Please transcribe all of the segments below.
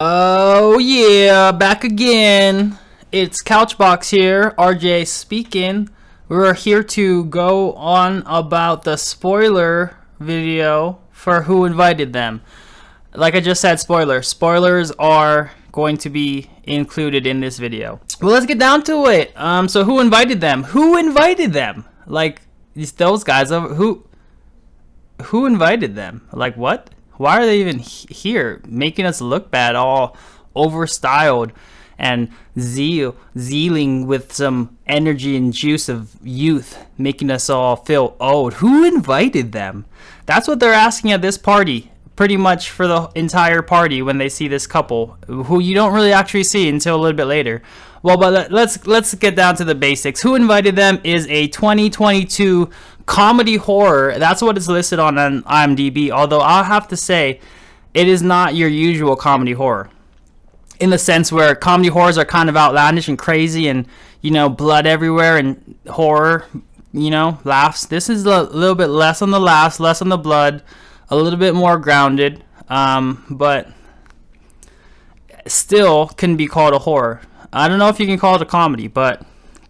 Oh yeah, back again. It's Couchbox here, RJ speaking. We're here to go on about the spoiler video for Who Invited Them. Like I just said, spoilers are going to be included in this video. Well, let's get down to it. So who invited them? Who invited them? Like those guys over who invited them? Like what? Why are they even here, making us look bad, all overstyled and zealing with some energy and juice of youth, making us all feel old? Who invited them? That's what they're asking at this party, pretty much for the entire party when they see this couple, who you don't really actually see until a little bit later. Well, but let's get down to the basics. Who Invited Them is a 2022 comedy horror. That's what it's listed on IMDb, although I'll have to say it is not your usual comedy horror, in the sense where comedy horrors are kind of outlandish and crazy and, you know, blood everywhere and horror, you know, laughs. This is a little bit less on the laughs, less on the blood, a little bit more grounded, but still can be called a horror. I don't know if you can call it a comedy, but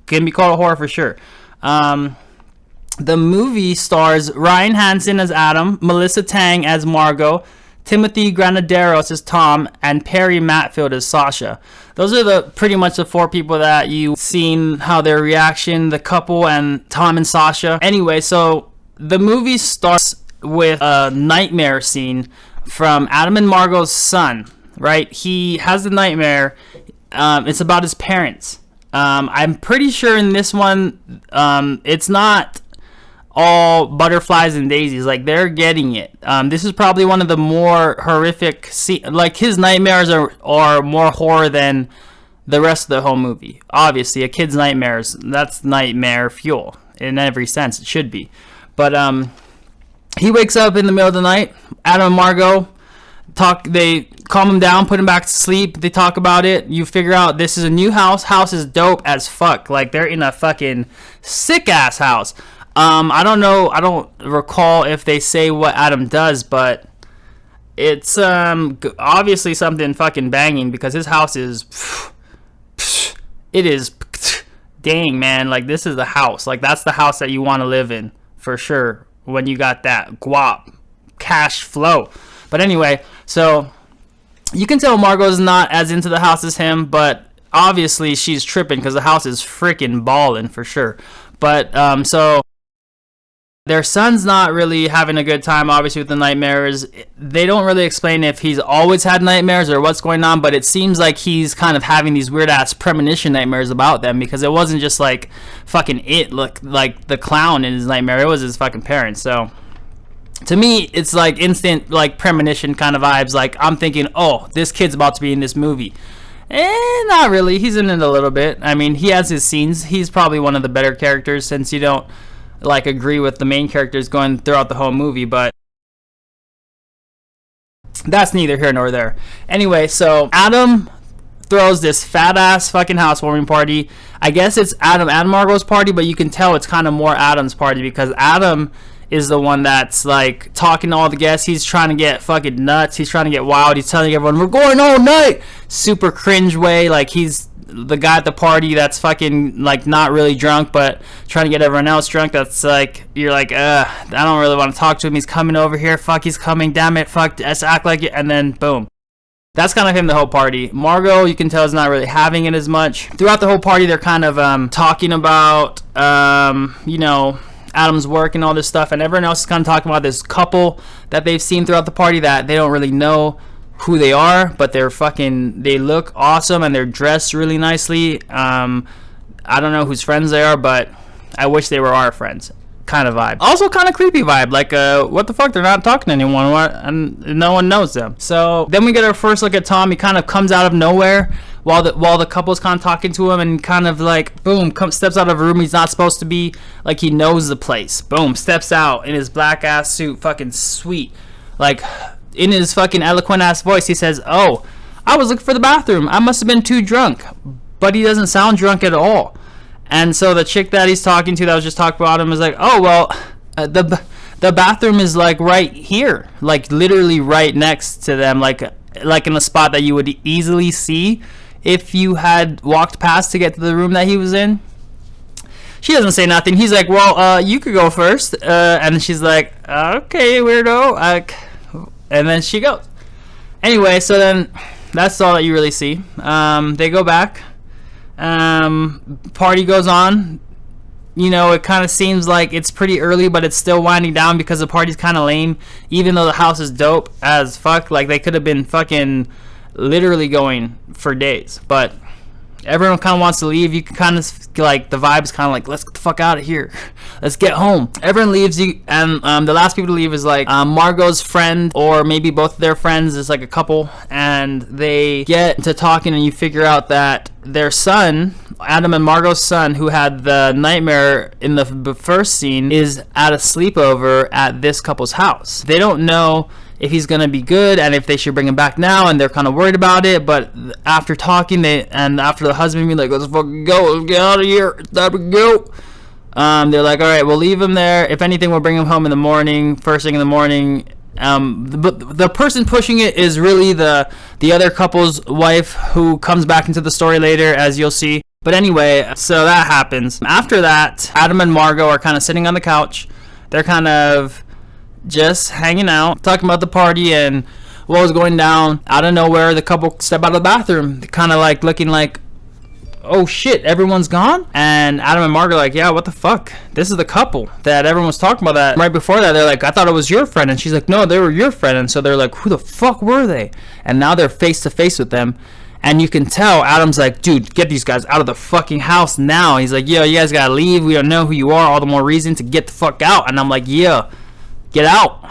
can be called a horror for sure. The movie stars Ryan Hansen as Adam, Melissa Tang as Margot, Timothy Granaderos as Tom, and Perry Matfield as Sasha. Those are pretty much the four people that you've seen how their reaction, the couple, and Tom and Sasha. Anyway, so the movie starts with a nightmare scene from Adam and Margot's son, right? He has the nightmare. It's about his parents. I'm pretty sure in this one, it's not all butterflies and daisies. Like, they're getting it. This is probably one of the more horrific like, his nightmares are more horror than the rest of the whole movie. Obviously, a kid's nightmares, that's nightmare fuel in every sense. It should be. But he wakes up in the middle of the night. Adam and Margot they calm him down, put him back to sleep. They talk about it. You figure out this is a new house is dope as fuck. Like, they're in a fucking sick ass house. I don't know, I don't recall if they say what Adam does, but it's obviously something fucking banging, because his house is it is dang, man. Like, this is the house. Like, that's the house that you want to live in for sure when you got that guap cash flow. But anyway, so you can tell Margot's not as into the house as him, but obviously she's tripping because the house is freaking ballin' for sure. But so their son's not really having a good time, obviously, with the nightmares. They don't really explain if he's always had nightmares or what's going on, but it seems like he's kind of having these weird-ass premonition nightmares about them, because it wasn't just like fucking look like the clown in his nightmare. It was his fucking parents. So to me, it's like instant, like, premonition kind of vibes. Like, I'm thinking, oh, this kid's about to be in this movie. Not really. He's in it a little bit. I mean, he has his scenes. He's probably one of the better characters, since you don't, like, agree with the main characters going throughout the whole movie. But that's neither here nor there. Anyway, so Adam throws this fat-ass fucking housewarming party. I guess it's Adam and Margot's party, but you can tell it's kind of more Adam's party, because Adam is the one that's, like, talking to all the guests. He's trying to get fucking nuts. He's trying to get wild. He's telling everyone, we're going all night. Super cringe way. Like, he's the guy at the party that's fucking, like, not really drunk, but trying to get everyone else drunk. That's like, you're like, I don't really want to talk to him. He's coming over here. Fuck, he's coming. Damn it. Fuck, let's act like it. And then, boom. That's kind of him the whole party. Margot, you can tell, is not really having it as much. Throughout the whole party, they're kind of talking about, you know, Adam's work and all this stuff, and everyone else is kind of talking about this couple that they've seen throughout the party that they don't really know who they are, but they look awesome and they're dressed really nicely. I don't know whose friends they are, but I wish they were our friends kind of vibe. Also kind of creepy vibe, like, what the fuck, they're not talking to anyone, and no one knows them. So then we get our first look at Tom. He kind of comes out of nowhere while the couple's kind of talking to him, and kind of like, boom, steps out of a room he's not supposed to be. Like, he knows the place. Boom, steps out in his black ass suit, fucking sweet. Like, in his fucking eloquent ass voice, he says, oh, I was looking for the bathroom. I must have been too drunk. But he doesn't sound drunk at all. And so the chick that he's talking to, that was just talking about him, is like, oh, well, the bathroom is, like, right here. Like, literally right next to them. Like, like in a spot that you would easily see if you had walked past to get to the room that he was in. She doesn't say nothing. He's like, well, you could go first. And she's like, okay, weirdo. And then she goes. Anyway, so then that's all that you really see. They go back. Party goes on. You know, it kind of seems like it's pretty early, but it's still winding down because the party's kind of lame, even though the house is dope as fuck. Like, they could have been fucking literally going for days, but everyone kind of wants to leave. You can kind of, like, the vibe's kind of like, let's get the fuck out of here. Let's get home. Everyone leaves, and the last people to leave is, like, Margot's friend, or maybe both of their friends. It's like a couple, and they get to talking, and you figure out that their son, Adam and Margot's son, who had the nightmare in the first scene, is at a sleepover at this couple's house. They don't know if he's gonna be good and if they should bring him back now, and they're kind of worried about it. But after talking, after the husband being like, let's fucking go, let's get out of here, it's time to go, they're like, all right, we'll leave him there. If anything, we'll bring him home in the morning, first thing in the morning. The person pushing it is really the other couple's wife, who comes back into the story later, as you'll see. But anyway, so that happens. After that, Adam and Margot are kind of sitting on the couch. They're kind of just hanging out, talking about the party and what was going down. Out of nowhere, the couple step out of the bathroom, kind of like looking like, oh shit, everyone's gone? And Adam and Margot are like, yeah, what the fuck? This is the couple that everyone was talking about. That right before that, they're like, I thought it was your friend. And she's like, no, they were your friend. And so they're like, who the fuck were they? And now they're face to face with them. And you can tell Adam's like, dude, get these guys out of the fucking house now. He's like, yo, you guys gotta leave. We don't know who you are. All the more reason to get the fuck out. And I'm like, yeah, get out.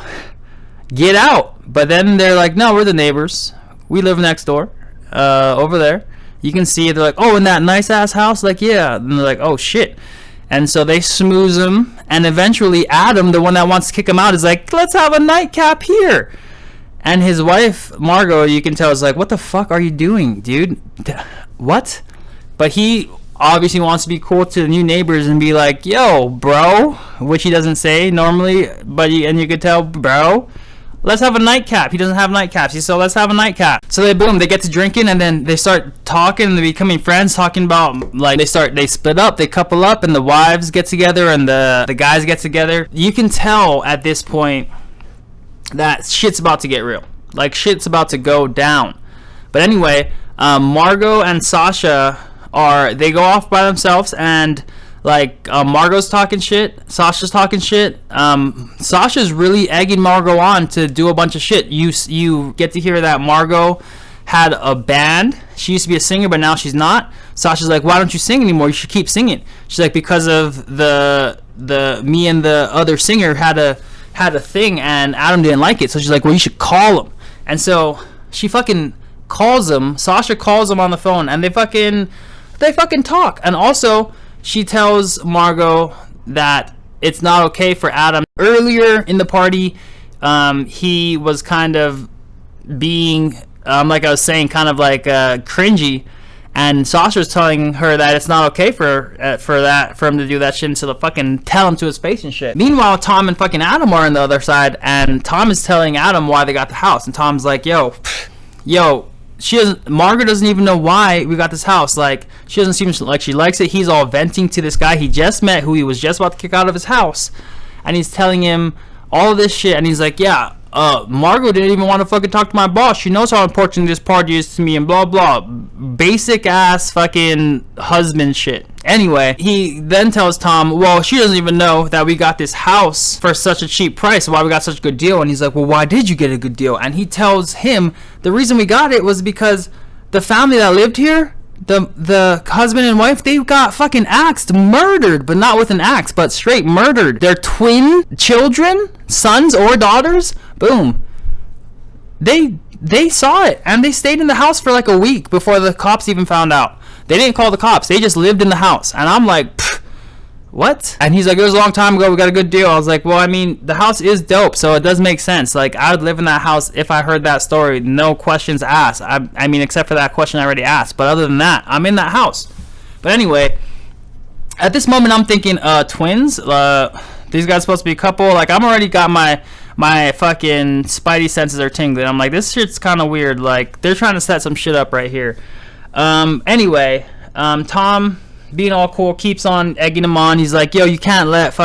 Get out. But then they're like, no, we're the neighbors. We live next door, over there. You can see it. They're like, oh, in that nice ass house? Like, yeah. And they're like, oh shit. And so they smooze him. And eventually Adam, the one that wants to kick him out, is like, let's have a nightcap here. And his wife, Margot, you can tell, is like, what the fuck are you doing, dude? What? But he obviously wants to be cool to the new neighbors and be like, yo, bro, which he doesn't say normally, but you could tell, bro, let's have a nightcap. He doesn't have nightcaps. So let's have a nightcap. So they get to drinking, and then they start talking, and they're becoming friends, talking about, like, they split up, they couple up, and the wives get together, and the guys get together. You can tell at this point that shit's about to get real. Like, shit's about to go down. But anyway, Margot and Sasha they go off by themselves, and like, Margot's talking shit, Sasha's talking shit. Sasha's really egging Margot on to do a bunch of shit. You get to hear that Margot had a band. She used to be a singer, but now she's not. Sasha's like, why don't you sing anymore? You should keep singing. She's like, because of the me and the other singer had a thing, and Adam didn't like it. So she's like, well, you should call him. And so she fucking calls him. Sasha calls him on the phone, and they fucking talk. And also, she tells Margot that it's not okay for Adam. Earlier in the party, he was kind of being, like I was saying, kind of like cringy. And Sasha's telling her that it's not okay for him to do that shit, and so to fucking tell him to his face and shit. Meanwhile, Tom and fucking Adam are on the other side, and Tom is telling Adam why they got the house, and Tom's like, yo, Margaret doesn't even know why we got this house. Like, she doesn't seem like she likes it. He's all venting to this guy he just met, who he was just about to kick out of his house, and he's telling him all of this shit, and he's like, yeah, Margot didn't even want to fucking talk to my boss. She knows how important this party is to me, and blah blah. Basic ass fucking husband shit. Anyway, he then tells Tom, well, she doesn't even know that we got this house for such a cheap price. Why we got such a good deal? And he's like, well, why did you get a good deal? And he tells him the reason we got it was because the family that lived here, the husband and wife, they got fucking axed, murdered, but not with an axe, but straight murdered. Their twin children, sons or daughters, boom. They saw it, and they stayed in the house for like a week before the cops even found out. They didn't call the cops. They just lived in the house. And I'm like, what? And he's like, it was a long time ago. We got a good deal. I was like, well, I mean, the house is dope, so it does make sense. Like, I would live in that house if I heard that story. No questions asked. I mean, except for that question I already asked. But other than that, I'm in that house. But anyway, at this moment, I'm thinking, twins? These guys supposed to be a couple? Like, I'm already got my my fucking spidey senses are tingling. I'm like, this shit's kind of weird. Like, they're trying to set some shit up right here. Anyway, Tom, being all cool, keeps on egging him on. He's like, yo, you can't let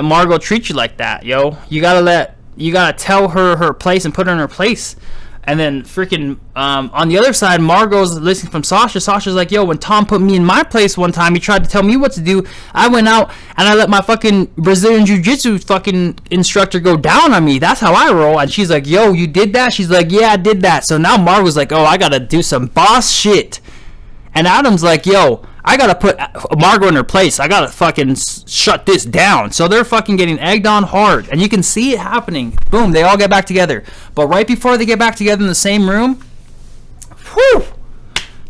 Margot treat you like that, yo. You gotta tell her her place and put her in her place. And then freaking on the other side, Margot's listening from Sasha. Sasha's like, yo, when Tom put me in my place one time, he tried to tell me what to do. I went out and I let my fucking Brazilian Jiu-Jitsu fucking instructor go down on me. That's how I roll. And she's like, yo, you did that? She's like, yeah, I did that. So now Margot's like, oh, I gotta do some boss shit. And Adam's like, yo, I gotta put Margot in her place. I gotta fucking shut this down. So they're fucking getting egged on hard. And you can see it happening. Boom, they all get back together. But right before they get back together in the same room, whew,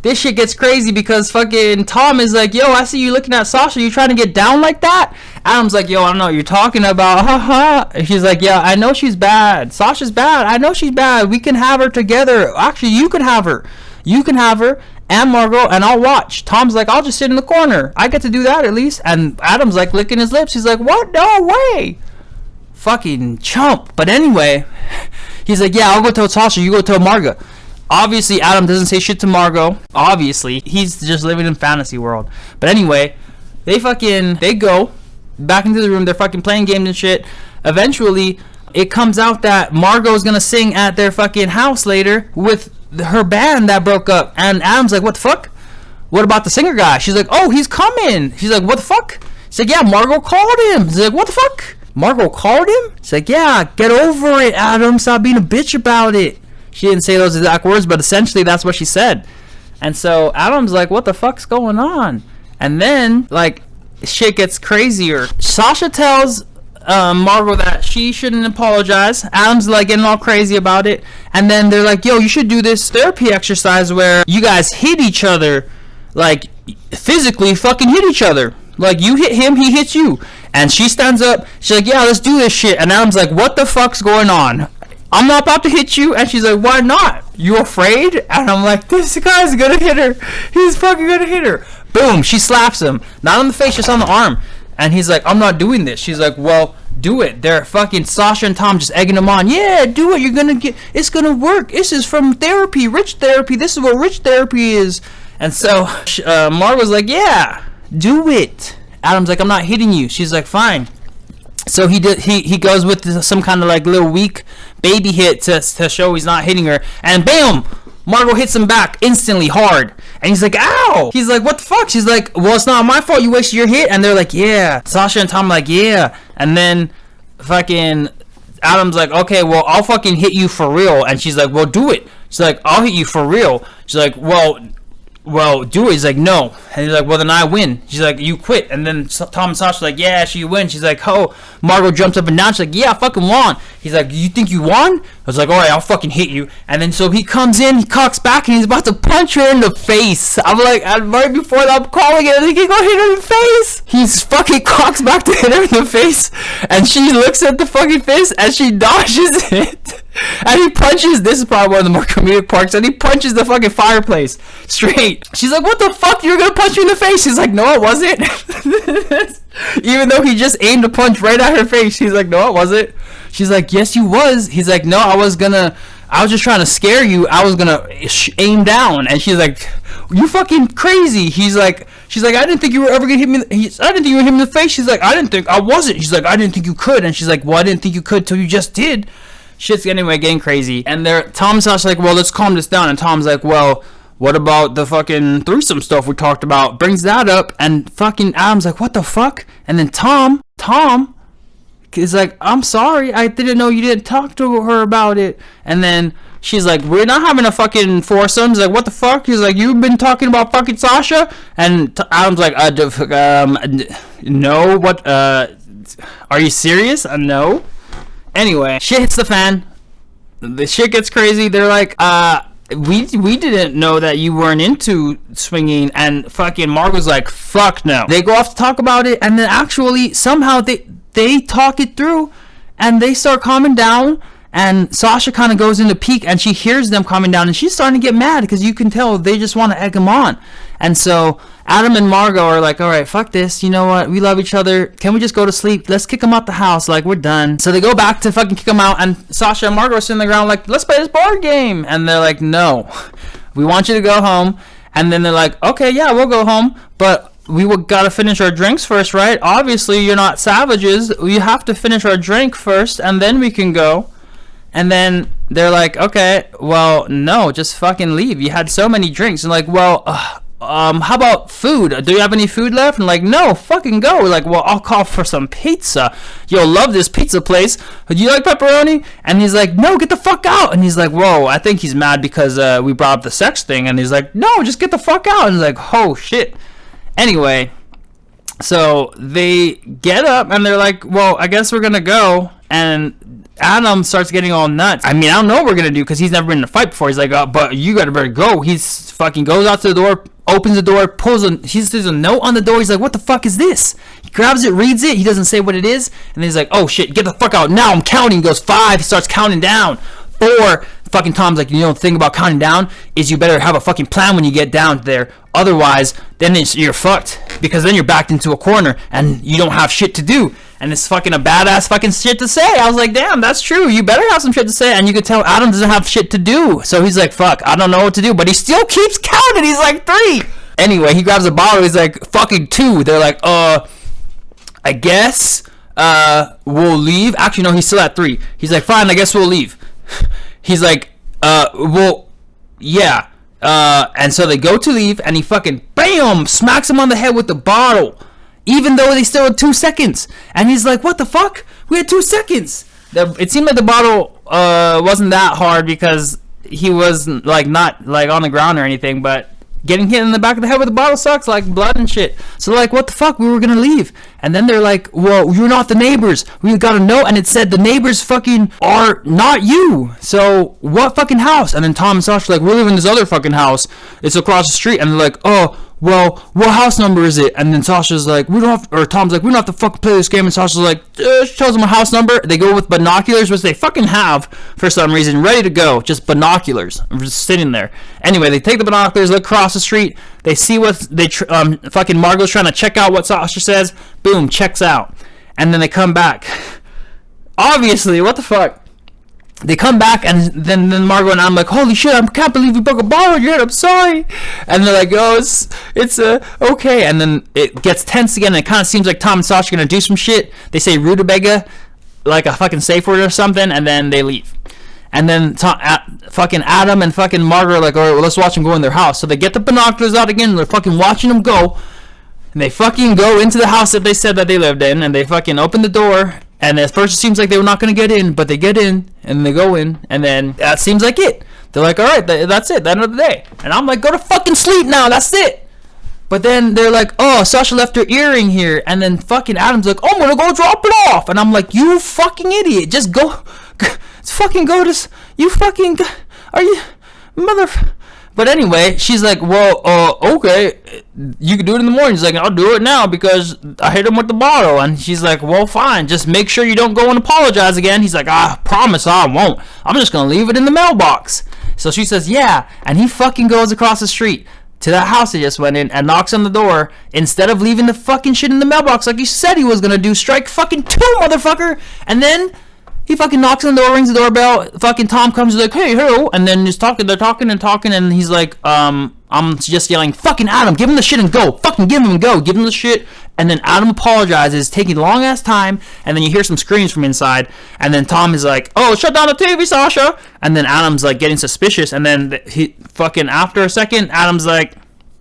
this shit gets crazy because fucking Tom is like, yo, I see you looking at Sasha. You trying to get down like that? Adam's like, yo, I don't know what you're talking about. Haha. And she's like, yeah, I know she's bad. Sasha's bad. I know she's bad. We can have her together. Actually, you can have her. You can have her and Margot, and I'll watch. Tom's like, I'll just sit in the corner. I get to do that at least. And Adam's like licking his lips. He's like, what? No way. Fucking chump. But anyway, he's like, yeah, I'll go tell Sasha. You go tell Margot. Obviously, Adam doesn't say shit to Margot. Obviously, he's just living in fantasy world. But anyway, they go back into the room. They're fucking playing games and shit. Eventually, it comes out that Margot's gonna sing at their fucking house later with her band that broke up. And Adam's like, what the fuck? What about the singer guy? She's like, oh, he's coming. She's like, what the fuck? She's like, yeah, Margot called him. He's like, what the fuck? Margot called him? She's like, yeah, get over it, Adam. Stop being a bitch about it. She didn't say those exact words, but essentially that's what she said. And so Adam's like, what the fuck's going on? And then, like, shit gets crazier. Sasha tells Margot that she shouldn't apologize. Adam's like getting all crazy about it. And then they're like, yo, you should do this therapy exercise where you guys hit each other, like physically fucking hit each other. Like, you hit him, he hits you. And she stands up. She's like, yeah, let's do this shit. And Adam's like, what the fuck's going on? I'm not about to hit you. And she's like, why not? You afraid? And I'm like, this guy's gonna hit her. He's fucking gonna hit her. Boom, she slaps him. Not on the face, just on the arm. And he's like, I'm not doing this. She's like, well, do it. They're fucking Sasha and Tom just egging him on. Yeah, do it. You're gonna get, it's gonna work. This is from therapy, rich therapy. This is what rich therapy is. And so Margot's like, yeah, do it. Adam's like, I'm not hitting you. She's like, fine. So he goes with some kind of like little weak baby hit to show he's not hitting her. And bam, Margot hits him back instantly hard. And he's like, ow. He's like, what the fuck? She's like, well, it's not my fault you wasted your hit. And they're like, yeah. Sasha and Tom are like, yeah. And then fucking Adam's like, okay, well, I'll fucking hit you for real. And she's like, well, do it. She's like, I'll hit you for real. She's like, well, do it. He's like, no. And he's like, well, then I win. She's like, you quit. And then Tom and Sasha are like, yeah, she win. She's like, oh. Margot jumps up and down. She's like, yeah, I fucking won. He's like, you think you won? I was like, all right, I'll fucking hit you. And then so he comes in, he cocks back, and he's about to punch her in the face. I'm like, right before that, I'm calling it, I think he's gonna hit her in the face. He's fucking cocks back to hit her in the face, and she looks at the fucking face, and she dodges it. And he punches, this is probably one of the more comedic parts, and he punches the fucking fireplace straight. She's like, what the fuck, you're gonna punch me in the face? He's like, no, it wasn't. Even though he just aimed a punch right at her face, he's like, no, it wasn't. She's like, yes, you was. He's like, no, I was just trying to scare you. I was gonna aim down. And she's like, you fucking crazy. She's like, I didn't think you were ever gonna hit me. I didn't think you would hit me in the face. She's like, I wasn't. She's like, I didn't think you could. And she's like, well, I didn't think you could till you just did. Shit's getting crazy. And Tom's like, well, let's calm this down. And Tom's like, well, what about the fucking threesome stuff we talked about? Brings that up, and fucking Adam's like, what the fuck? And then Tom is like, I'm sorry, I didn't know you didn't talk to her about it. And then she's like, we're not having a fucking foursome. He's like, what the fuck? He's like, you've been talking about fucking Sasha? And Adam's like, no, what, are you serious? No. Anyway, shit hits the fan. The shit gets crazy. They're like, we didn't know that you weren't into swinging. And fucking Margot's like, fuck no. They go off to talk about it, and then actually somehow they talk it through, and they start calming down, And Sasha kind of goes into peek, and she hears them coming down, and she's starting to get mad because you can tell they just want to egg him on. And so Adam and Margot are like, all right, fuck this. You know what? We love each other. Can we just go to sleep? Let's kick him out the house. Like, we're done. So they go back to fucking kick him out, and Sasha and Margot are sitting on the ground like, let's play this board game. And they're like, no, we want you to go home. And then they're like, okay, yeah, we'll go home, but we gotta finish our drinks first, right? Obviously, you're not savages. We have to finish our drink first, and then we can go. And then they're like, okay, well, no, just fucking leave. You had so many drinks. And like, well, how about food? Do you have any food left? And like, no, fucking go. We're like, well, I'll call for some pizza. You'll love this pizza place. Do you like pepperoni? And he's like, no, get the fuck out. And he's like, whoa, I think he's mad because we brought up the sex thing. And he's like, no, just get the fuck out. And he's like, oh, shit. Anyway, so they get up and they're like, well, I guess we're going to go. And Adam starts getting all nuts. I mean, I don't know what we're gonna do because he's never been in a fight before. He's like, oh, but you better go. He's fucking goes out to the door, opens the door, there's a note on the door. He's like, what the fuck is this? He grabs it, reads it. He doesn't say what it is, and then he's like, oh shit, get the fuck out now. I'm counting. He goes 5. He starts counting down. 4. Fucking Tom's like, you know, the thing about counting down is you better have a fucking plan when you get down there. Otherwise, then you're fucked because then you're backed into a corner and you don't have shit to do. And it's fucking a badass fucking shit to say. I was like, damn, that's true. You better have some shit to say. And you could tell Adam doesn't have shit to do. So he's like, fuck, I don't know what to do. But he still keeps counting. He's like, 3. Anyway, he grabs a bottle. He's like, fucking 2. They're like, I guess we'll leave. Actually, no, he's still at 3. He's like, fine, I guess we'll leave. He's like, well, yeah. And so they go to leave, and he fucking, bam, smacks him on the head with the bottle. Even though they still had 2 seconds. And he's like, what the fuck? We had 2 seconds. It seemed like the bottle wasn't that hard because he was like not like on the ground or anything, but getting hit in the back of the head with a bottle sucks, like blood and shit. So they're like, what the fuck? We were gonna leave. And then they're like, well, you're not the neighbors. We got a note and it said the neighbors fucking are not you. So what fucking house? And then Tom and Sasha are like, we're living in this other fucking house. It's across the street. And they're like, oh, well, what house number is it? And then Sasha's like, Tom's like, we don't have to fucking play this game. And Sasha's like, she tells them a house number. They go with binoculars, which they fucking have for some reason, ready to go. Just binoculars, just sitting there. Anyway, they take the binoculars, look across the street. They see what fucking Margot's trying to check out what Sasha says. Boom, checks out. And then they come back. Obviously, what the fuck? They come back, and then Margot and I'm like, holy shit, I can't believe you broke a bottle in your head, I'm sorry. And they're like, oh, it's okay. And then it gets tense again, and it kind of seems like Tom and Sasha are going to do some shit. They say rutabaga, like a fucking safe word or something, and then they leave. And then fucking Adam and fucking Margot are like, all right, well, let's watch them go in their house. So they get the binoculars out again, and they're fucking watching them go. And they fucking go into the house that they said that they lived in, and they fucking open the door. And at first it seems like they were not going to get in, but they get in, and they go in, and then that seems like it. They're like, all right, that's it, the end of the day. And I'm like, go to fucking sleep now, that's it. But then they're like, oh, Sasha left her earring here. And then fucking Adam's like, oh, I'm going to go drop it off. And I'm like, you fucking idiot, just go fucking go to, you fucking, are you, mother... But anyway, she's like, well, okay, you can do it in the morning. He's like, I'll do it now because I hit him with the bottle. And she's like, well, fine. Just make sure you don't go and apologize again. He's like, I promise I won't. I'm just going to leave it in the mailbox. So she says, yeah. And he fucking goes across the street to that house he just went in and knocks on the door. Instead of leaving the fucking shit in the mailbox like he said he was going to do, strike fucking 2, motherfucker. And then... he fucking knocks on the door, rings the doorbell. Fucking Tom comes, like, hey, hello. And then they're talking, and he's like, I'm just yelling, fucking Adam, give him the shit and go. Fucking give him and go. Give him the shit. And then Adam apologizes, taking long ass time. And then you hear some screams from inside. And then Tom is like, oh, shut down the TV, Sasha. And then Adam's like getting suspicious. And then he fucking, after a second, Adam's like,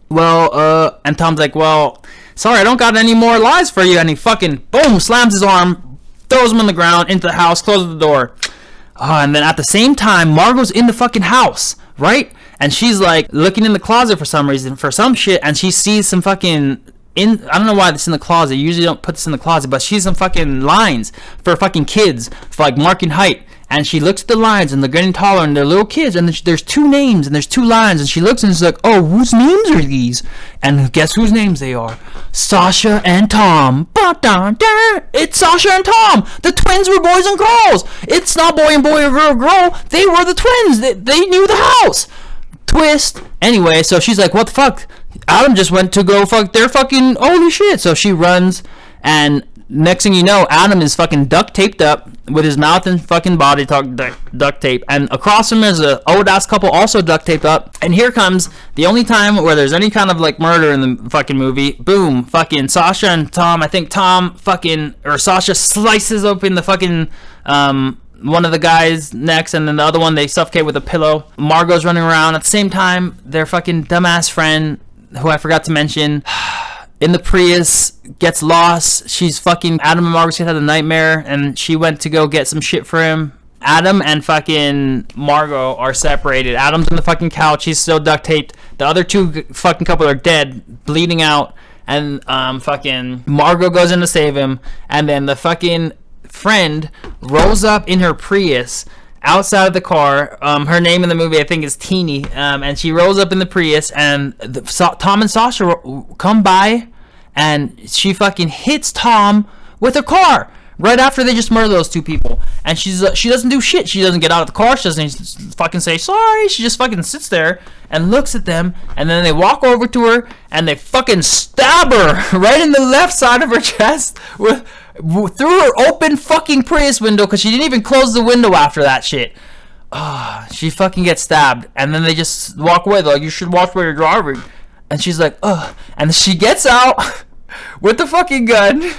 well, and Tom's like, well, sorry, I don't got any more lies for you. And he fucking, boom, slams his arm, throws him on the ground, into the house, closes the door. And then at the same time, Margot's in the fucking house, right? And she's like looking in the closet for some reason, for some shit, and she sees some fucking, I don't know why this in the closet. You usually don't put this in the closet, but she's some fucking lines for fucking kids, for like marking height. and she looks at the lines, and they're getting taller, and they're little kids, and there's 2 names, and there's 2 lines, and she looks, and she's like, oh, whose names are these? And guess whose names they are? Sasha and Tom. It's Sasha and Tom. The twins were boys and girls. It's not boy and boy or girl girl. They were the twins. They knew the house. Twist. Anyway, so she's like, what the fuck? Adam just went to go fuck their fucking, holy shit. So she runs, and next thing you know, Adam is fucking duct taped up with his mouth and fucking body duct tape, and across him is a old ass couple also duct taped up. And here comes the only time where there's any kind of like murder in the fucking movie. Boom, fucking Sasha and Tom. I think Tom fucking, or Sasha slices open the fucking one of the guys' necks, and then the other one they suffocate with a pillow. Margot's running around at the same time. Their fucking dumbass friend, who I forgot to mention, in the Prius, gets lost. She's fucking, Adam and Margot had a nightmare, and she went to go get some shit for him. Adam and fucking Margot are separated. Adam's on the fucking couch. He's still duct taped. The other 2 fucking couple are dead, bleeding out, and fucking Margot goes in to save him, and then the fucking friend rolls up in her Prius outside of the car. Her name in the movie I think is Teeny, and she rolls up in the Prius, and Tom and Sasha come by, and she fucking hits Tom with her car right after they just murder those 2 people. And she doesn't do shit. She doesn't get out of the car. She doesn't fucking say sorry. She just fucking sits there and looks at them, and then they walk over to her and they fucking stab her right in the left side of her chest through her open fucking Prius window, because she didn't even close the window after that shit. She fucking gets stabbed, and then they just walk away. They're like, you should watch where you're driving. And she's like, ugh. And she gets out with the fucking gun.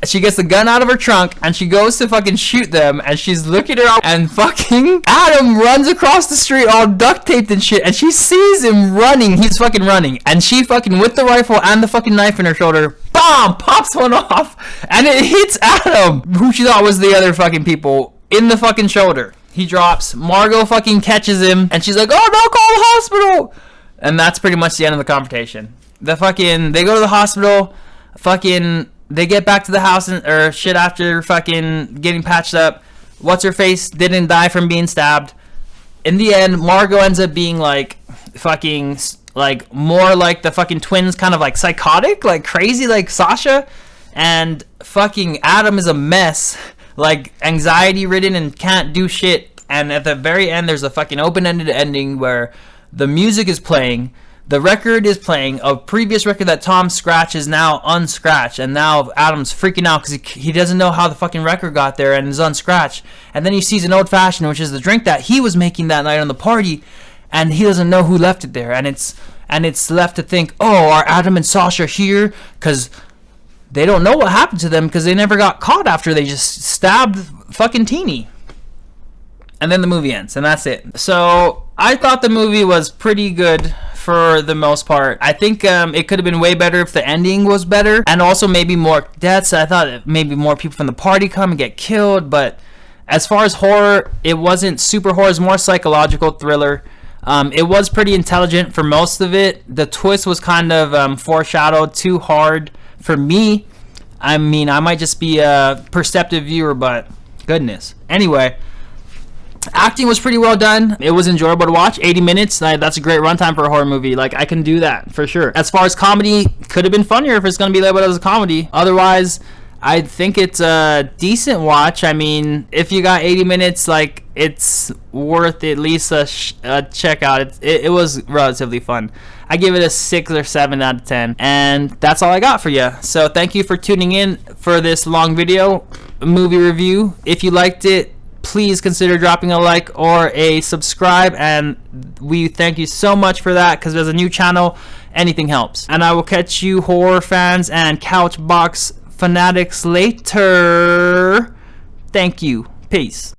She gets the gun out of her trunk, and she goes to fucking shoot them, and she's looking around, and fucking Adam runs across the street all duct taped and shit, and she sees him running. He's fucking running, and she fucking, with the rifle and the fucking knife in her shoulder, BOM! Pops one off, and it hits Adam, who she thought was the other fucking people, in the fucking shoulder. He drops. Margot fucking catches him, and she's like, oh no, call the hospital! And that's pretty much the end of the confrontation. They go to the hospital, fucking, they get back to the house or shit after fucking getting patched up. What's her face didn't die from being stabbed. In the end, Margot ends up being like fucking like more like the fucking twins, kind of like psychotic, like crazy, like Sasha. And fucking Adam is a mess, like anxiety ridden and can't do shit. And at the very end, there's a fucking open-ended ending where the music is playing. The record is playing. A previous record that Tom scratched is now unscratched, and now Adam's freaking out because he doesn't know how the fucking record got there and is unscratched. And then he sees an old fashioned, which is the drink that he was making that night on the party, and he doesn't know who left it there. And it's left to think, oh, are Adam and Sasha here? Because they don't know what happened to them because they never got caught after they just stabbed fucking Teeny. And then the movie ends, and that's it. So I thought the movie was pretty good for the most part. I think it could have been way better if the ending was better, and also maybe more deaths. I thought maybe more people from the party come and get killed, but as far as horror, it wasn't super horror. It's more psychological thriller. It was pretty intelligent for most of it. The twist was kind of foreshadowed too hard for me. I mean, I might just be a perceptive viewer, but goodness. Anyway, acting was pretty well done. It was enjoyable to watch. 80 minutes, that's a great runtime for a horror movie. Like, I can do that for sure. As far as comedy, could have been funnier if it's going to be labeled as a comedy. Otherwise, I think it's a decent watch. I mean, if you got 80 minutes, like, it's worth at least a check out. It was relatively fun. I give it a 6 or 7 out of 10. And that's all I got for you. So thank you for tuning in for this long video movie review. If you liked it, please consider dropping a like or a subscribe, and we thank you so much for that, because there's a new channel. Anything helps. And I will catch you horror fans and Couchbox fanatics later. Thank you. Peace.